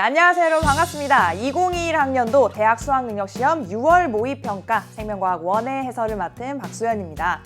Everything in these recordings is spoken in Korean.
안녕하세요 여러분, 반갑습니다. 2021학년도 대학 수학능력시험 6월 모의평가 생명과학 1의 해설을 맡은 박소연입니다.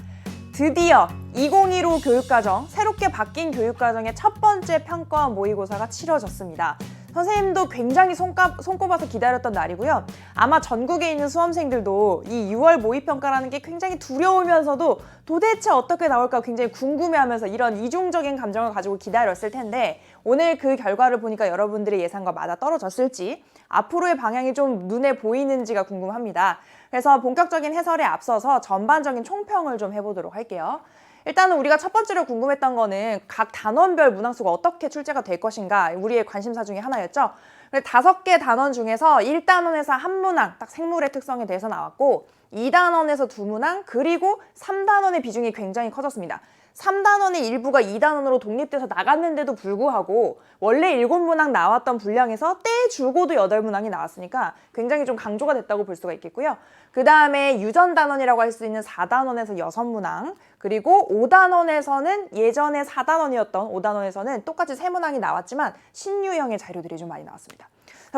드디어 2015 교육과정, 새롭게 바뀐 교육과정의 첫 번째 평가원 모의고사가 치러졌습니다. 선생님도 굉장히 손꼽아서 기다렸던 날이고요. 아마 전국에 있는 수험생들도 이 6월 모의평가라는 게 굉장히 두려우면서도 도대체 어떻게 나올까 굉장히 궁금해하면서 이런 이중적인 감정을 가지고 기다렸을 텐데, 오늘 그 결과를 보니까 여러분들의 예상과 맞아떨어졌을지, 앞으로의 방향이 좀 눈에 보이는지가 궁금합니다. 그래서 본격적인 해설에 앞서서 전반적인 총평을 좀 해보도록 할게요. 일단은 우리가 첫 번째로 궁금했던 거는 각 단원별 문항수가 어떻게 출제가 될 것인가, 우리의 관심사 중에 하나였죠. 5개 단원 중에서 1단원에서 한 문항, 딱 생물의 특성에 대해서 나왔고, 2단원에서 2문항, 그리고 3단원의 비중이 굉장히 커졌습니다. 3단원의 일부가 2단원으로 독립돼서 나갔는데도 불구하고 원래 7문항 나왔던 분량에서 떼주고도 8문항이 나왔으니까 굉장히 좀 강조가 됐다고 볼 수가 있겠고요. 그 다음에 유전단원이라고 할 수 있는 4단원에서 6문항, 그리고 5단원에서는 예전에 4단원이었던 5단원에서는 똑같이 3문항이 나왔지만 신유형의 자료들이 좀 많이 나왔습니다.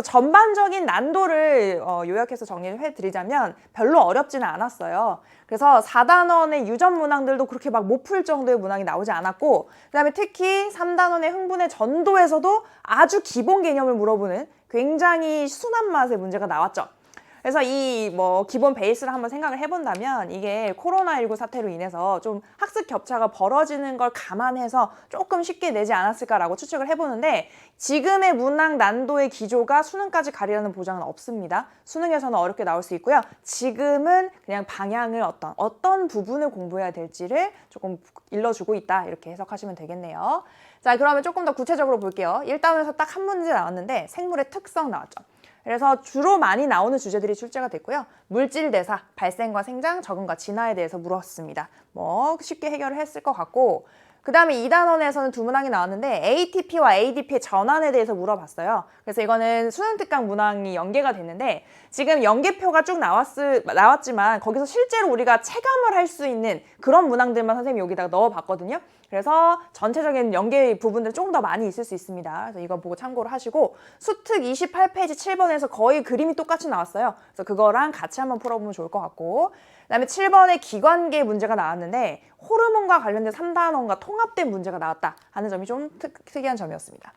전반적인 난도를 요약해서 정리를 해드리자면 별로 어렵지는 않았어요. 그래서 4단원의 유전 문항들도 그렇게 막 못 풀 정도의 문항이 나오지 않았고, 그 다음에 특히 3단원의 흥분의 전도에서도 아주 기본 개념을 물어보는 굉장히 순한 맛의 문제가 나왔죠. 그래서 이 기본 베이스를 한번 생각을 해본다면, 이게 코로나19 사태로 인해서 좀 학습 격차가 벌어지는 걸 감안해서 조금 쉽게 내지 않았을까라고 추측을 해보는데, 지금의 문항 난도의 기조가 수능까지 가리라는 보장은 없습니다. 수능에서는 어렵게 나올 수 있고요. 지금은 그냥 방향을 어떤 부분을 공부해야 될지를 조금 일러주고 있다, 이렇게 해석하시면 되겠네요. 자, 그러면 조금 더 구체적으로 볼게요. 1단원에서 딱 한 문제 나왔는데 생물의 특성 나왔죠. 그래서 주로 많이 나오는 주제들이 출제가 됐고요. 물질 대사, 발생과 생장, 적응과 진화에 대해서 물었습니다. 쉽게 해결을 했을 것 같고, 그 다음에 2단원에서는 2문항이 나왔는데 ATP와 ADP의 전환에 대해서 물어봤어요. 그래서 이거는 수능특강 문항이 연계가 됐는데, 지금 연계표가 쭉 나왔지만 거기서 실제로 우리가 체감을 할 수 있는 그런 문항들만 선생님이 여기다가 넣어봤거든요. 그래서 전체적인 연계 부분들은 조금 더 많이 있을 수 있습니다. 그래서 이거 보고 참고를 하시고, 수특 28페이지 7번에서 거의 그림이 똑같이 나왔어요. 그래서 그거랑 같이 한번 풀어보면 좋을 것 같고, 그 다음에 7번에 기관계 문제가 나왔는데 호르몬과 관련된 3단원과 통합된 문제가 나왔다 하는 점이 좀 특이한 점이었습니다.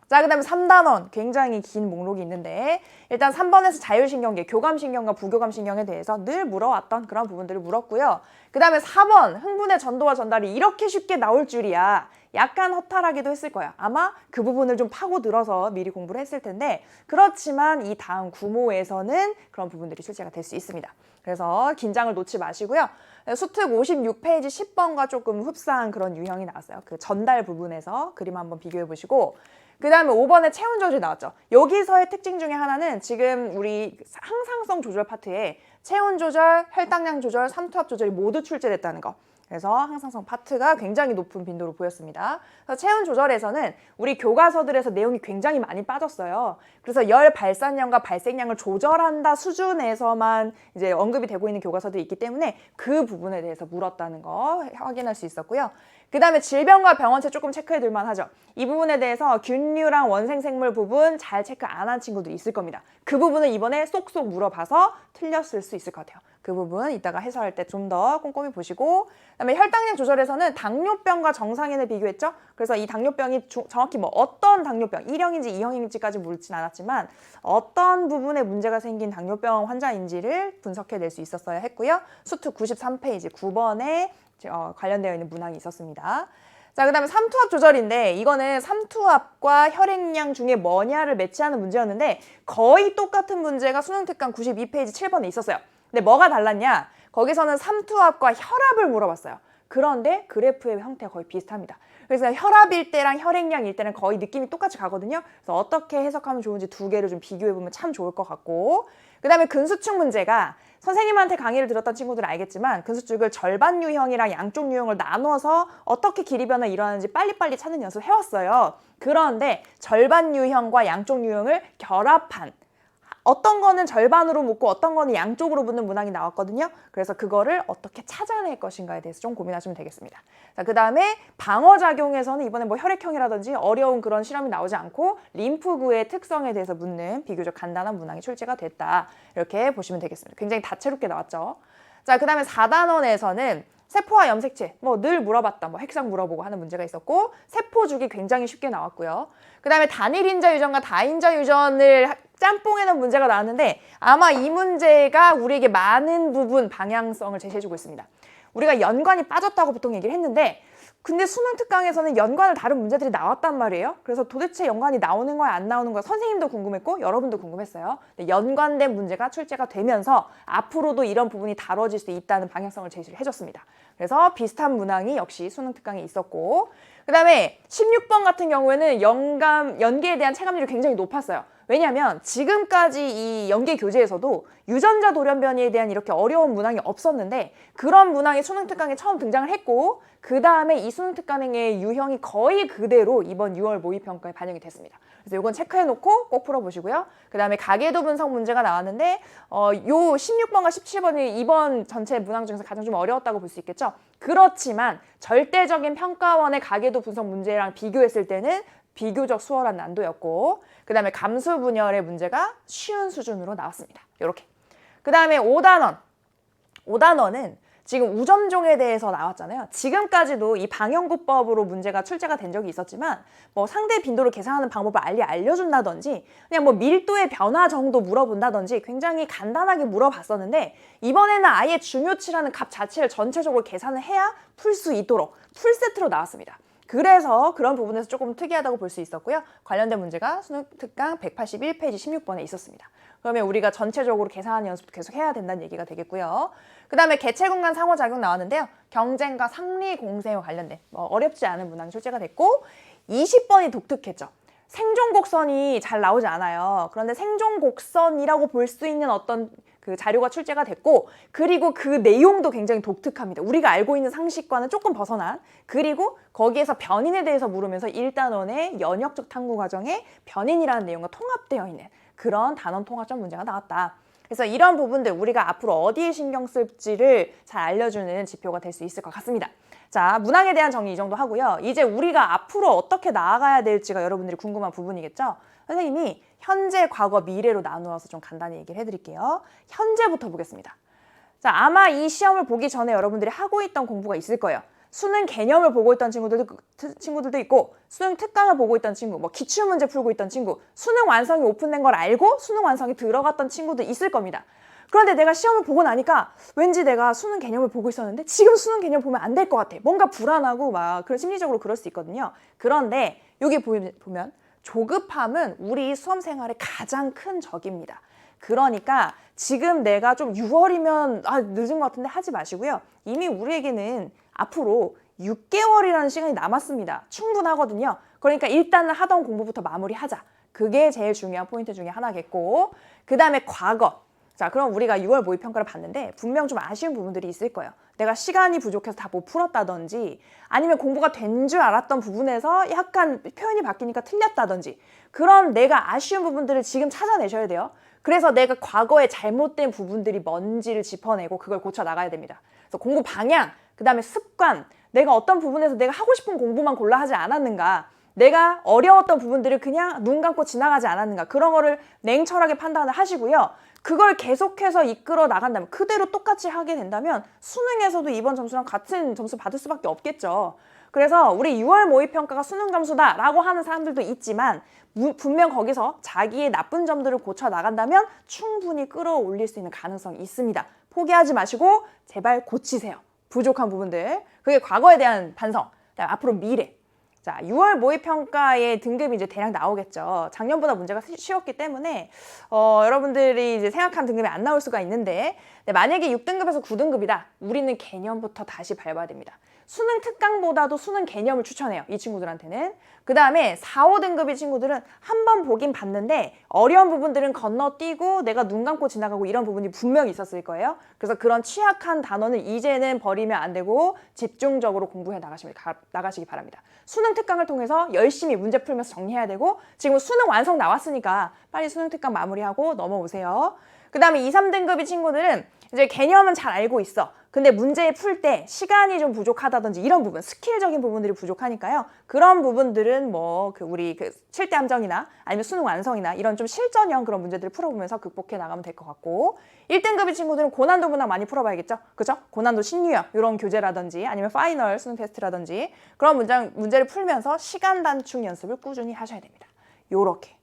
자, 그 다음에 3단원 굉장히 긴 목록이 있는데, 일단 3번에서 자율신경계, 교감신경과 부교감신경에 대해서 늘 물어왔던 그런 부분들을 물었고요. 그 다음에 4번 흥분의 전도와 전달이 이렇게 쉽게 나올 줄이야, 약간 허탈하기도 했을 거야. 아마 그 부분을 좀 파고들어서 미리 공부를 했을 텐데, 그렇지만 이 다음 구모에서는 그런 부분들이 출제가 될 수 있습니다. 그래서 긴장을 놓지 마시고요. 수특 56페이지 10번과 조금 흡사한 그런 유형이 나왔어요. 그 전달 부분에서 그림 한번 비교해 보시고, 그 다음에 5번에 체온 조절이 나왔죠. 여기서의 특징 중에 하나는 지금 우리 항상성 조절 파트에 체온 조절, 혈당량 조절, 삼투압 조절이 모두 출제됐다는 거. 그래서 항상성 파트가 굉장히 높은 빈도로 보였습니다. 그래서 체온 조절에서는 우리 교과서들에서 내용이 굉장히 많이 빠졌어요. 그래서 열 발산량과 발생량을 조절한다 수준에서만 이제 언급이 되고 있는 교과서들이 있기 때문에 그 부분에 대해서 물었다는 거 확인할 수 있었고요. 그 다음에 질병과 병원체 조금 체크해 둘만 하죠. 이 부분에 대해서 균류랑 원생생물 부분 잘 체크 안 한 친구도 있을 겁니다. 그 부분을 이번에 쏙쏙 물어봐서 틀렸을 수 있을 것 같아요. 그 부분 이따가 해설할 때 좀 더 꼼꼼히 보시고, 그다음에 혈당량 조절에서는 당뇨병과 정상인을 비교했죠. 그래서 이 당뇨병이 정확히 어떤 당뇨병, 1형인지 2형인지까지 묻진 않았지만 어떤 부분에 문제가 생긴 당뇨병 환자인지를 분석해낼 수 있었어야 했고요. 수특 93페이지 9번에 관련되어 있는 문항이 있었습니다. 자, 그 다음에 삼투압 조절인데, 이거는 삼투압과 혈액량 중에 뭐냐를 매치하는 문제였는데 거의 똑같은 문제가 수능특강 92페이지 7번에 있었어요. 근데 뭐가 달랐냐? 거기서는 삼투압과 혈압을 물어봤어요. 그런데 그래프의 형태가 거의 비슷합니다. 그래서 혈압일 때랑 혈액량일 때는 거의 느낌이 똑같이 가거든요. 그래서 어떻게 해석하면 좋은지 두 개를 좀 비교해보면 참 좋을 것 같고, 그 다음에 근수축 문제가 선생님한테 강의를 들었던 친구들은 알겠지만 근수축을 절반 유형이랑 양쪽 유형을 나눠서 어떻게 길이 변화 일어나는지 빨리빨리 찾는 연습을 해왔어요. 그런데 절반 유형과 양쪽 유형을 결합한 어떤 거는 절반으로 묻고 어떤 거는 양쪽으로 묻는 문항이 나왔거든요. 그래서 그거를 어떻게 찾아낼 것인가에 대해서 좀 고민하시면 되겠습니다. 자, 그 다음에 방어작용에서는 이번에 뭐 혈액형이라든지 어려운 그런 실험이 나오지 않고 림프구의 특성에 대해서 묻는 비교적 간단한 문항이 출제가 됐다. 이렇게 보시면 되겠습니다. 굉장히 다채롭게 나왔죠. 자, 그 다음에 4단원에서는 세포와 염색체, 뭐 늘 물어봤다, 뭐 핵상 물어보고 하는 문제가 있었고, 세포주기 굉장히 쉽게 나왔고요. 그 다음에 단일 인자 유전과 다인자 유전을 짬뽕해 놓은 문제가 나왔는데, 아마 이 문제가 우리에게 많은 부분 방향성을 제시해주고 있습니다. 우리가 연관이 빠졌다고 보통 얘기를 했는데, 근데 수능 특강에서는 연관을 다룬 문제들이 나왔단 말이에요. 그래서 도대체 연관이 나오는 거야 안 나오는 거야 선생님도 궁금했고 여러분도 궁금했어요. 근데 연관된 문제가 출제가 되면서 앞으로도 이런 부분이 다뤄질 수 있다는 방향성을 제시를 해줬습니다. 그래서 비슷한 문항이 역시 수능 특강에 있었고, 그 다음에 16번 같은 경우에는 연계에 대한 체감률이 굉장히 높았어요. 왜냐하면 지금까지 이 연계 교재에서도 유전자 돌연변이에 대한 이렇게 어려운 문항이 없었는데, 그런 문항이 수능 특강에 처음 등장을 했고, 그 다음에 이 수능 특강의 유형이 거의 그대로 이번 6월 모의평가에 반영이 됐습니다. 그래서 이건 체크해놓고 꼭 풀어보시고요. 그 다음에 가계도 분석 문제가 나왔는데 요 16번과 17번이 이번 전체 문항 중에서 가장 좀 어려웠다고 볼 수 있겠죠. 그렇지만 절대적인 평가원의 가계도 분석 문제랑 비교했을 때는 비교적 수월한 난도였고, 그 다음에 감수 분열의 문제가 쉬운 수준으로 나왔습니다. 이렇게. 그 다음에 5단원은 지금 우점종에 대해서 나왔잖아요. 지금까지도 이 방영구법으로 문제가 출제가 된 적이 있었지만 뭐 상대 빈도를 계산하는 방법을 알려준다든지 그냥 뭐 밀도의 변화 정도 물어본다든지 굉장히 간단하게 물어봤었는데, 이번에는 아예 중요치라는 값 자체를 전체적으로 계산을 해야 풀 수 있도록 풀세트로 나왔습니다. 그래서 그런 부분에서 조금 특이하다고 볼 수 있었고요. 관련된 문제가 수능 특강 181페이지 16번에 있었습니다. 그러면 우리가 전체적으로 계산하는 연습도 계속 해야 된다는 얘기가 되겠고요. 그 다음에 개체 공간 상호작용 나왔는데요. 경쟁과 상리 공세와 관련된 어렵지 않은 문항이 출제가 됐고, 20번이 독특했죠. 생존곡선이 잘 나오지 않아요. 그런데 생존곡선이라고 볼 수 있는 어떤 그 자료가 출제가 됐고, 그리고 그 내용도 굉장히 독특합니다. 우리가 알고 있는 상식과는 조금 벗어난, 그리고 거기에서 변인에 대해서 물으면서 1단원의 연역적 탐구 과정에 변인이라는 내용과 통합되어 있는 그런 단원 통합적 문제가 나왔다. 그래서 이런 부분들 우리가 앞으로 어디에 신경 쓸지를 잘 알려주는 지표가 될 수 있을 것 같습니다. 자, 문항에 대한 정리 이 정도 하고요. 이제 우리가 앞으로 어떻게 나아가야 될지가 여러분들이 궁금한 부분이겠죠? 선생님이 현재, 과거, 미래로 나누어서 좀 간단히 얘기를 해드릴게요. 현재부터 보겠습니다. 자, 아마 이 시험을 보기 전에 여러분들이 하고 있던 공부가 있을 거예요. 수능 개념을 보고 있던 친구들도 있고, 수능 특강을 보고 있던 친구, 뭐 기출문제 풀고 있던 친구, 수능 완성이 오픈된 걸 알고 수능 완성이 들어갔던 친구도 있을 겁니다. 그런데 내가 시험을 보고 나니까 왠지 내가 수능 개념을 보고 있었는데 지금 수능 개념 보면 안 될 것 같아. 뭔가 불안하고 막 그런 심리적으로 그럴 수 있거든요. 그런데 여기 보면 조급함은 우리 수험 생활의 가장 큰 적입니다. 그러니까 지금 내가 좀 6월이면 늦은 것 같은데 하지 마시고요. 이미 우리에게는 앞으로 6개월이라는 시간이 남았습니다. 충분하거든요. 그러니까 일단은 하던 공부부터 마무리하자. 그게 제일 중요한 포인트 중에 하나겠고, 그 다음에 과거. 자, 그럼 우리가 6월 모의평가를 봤는데 분명 좀 아쉬운 부분들이 있을 거예요. 내가 시간이 부족해서 다 못 풀었다든지, 아니면 공부가 된 줄 알았던 부분에서 약간 표현이 바뀌니까 틀렸다든지, 그런 내가 아쉬운 부분들을 지금 찾아내셔야 돼요. 그래서 내가 과거에 잘못된 부분들이 뭔지를 짚어내고 그걸 고쳐 나가야 됩니다. 그래서 공부 방향, 그 다음에 습관, 내가 어떤 부분에서 내가 하고 싶은 공부만 골라 하지 않았는가, 내가 어려웠던 부분들을 그냥 눈 감고 지나가지 않았는가, 그런 거를 냉철하게 판단을 하시고요. 그걸 계속해서 이끌어 나간다면, 그대로 똑같이 하게 된다면 수능에서도 이번 점수랑 같은 점수 받을 수밖에 없겠죠. 그래서 우리 6월 모의평가가 수능 점수다라고 하는 사람들도 있지만 분명 거기서 자기의 나쁜 점들을 고쳐 나간다면 충분히 끌어올릴 수 있는 가능성이 있습니다. 포기하지 마시고 제발 고치세요. 부족한 부분들. 그게 과거에 대한 반성, 그다음에 앞으로 미래. 자, 6월 모의평가의 등급이 이제 대략 나오겠죠. 작년보다 문제가 쉬웠기 때문에 여러분들이 이제 생각한 등급이 안 나올 수가 있는데, 만약에 6등급에서 9등급이다. 우리는 개념부터 다시 밟아야 됩니다. 수능 특강보다도 수능 개념을 추천해요. 이 친구들한테는. 그 다음에 4, 5등급의 친구들은 한 번 보긴 봤는데 어려운 부분들은 건너뛰고 내가 눈 감고 지나가고 이런 부분이 분명히 있었을 거예요. 그래서 그런 취약한 단원을 이제는 버리면 안 되고 집중적으로 공부해 나가시기 바랍니다. 수능 특강을 통해서 열심히 문제 풀면서 정리해야 되고 지금 수능 완성 나왔으니까 빨리 수능 특강 마무리하고 넘어오세요. 그 다음에 2, 3등급의 친구들은 이제 개념은 잘 알고 있어. 근데 문제 풀 때 시간이 좀 부족하다든지 이런 부분, 스킬적인 부분들이 부족하니까요. 그런 부분들은 뭐 우리 7대 함정이나 아니면 수능 완성이나 이런 좀 실전형 그런 문제들을 풀어보면서 극복해 나가면 될 것 같고 1등급의 친구들은 고난도 문항 많이 풀어봐야겠죠? 그죠? 고난도 신유형 이런 교재라든지 아니면 파이널 수능 테스트라든지 그런 문제를 풀면서 시간 단축 연습을 꾸준히 하셔야 됩니다. 요렇게.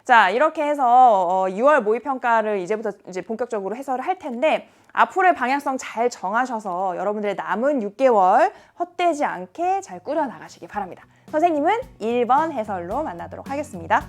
자, 이렇게 해서 6월 모의평가를 이제부터 이제 본격적으로 해설을 할 텐데 앞으로의 방향성 잘 정하셔서 여러분들의 남은 6개월 헛되지 않게 잘 꾸려나가시기 바랍니다. 선생님은 1번 해설로 만나도록 하겠습니다.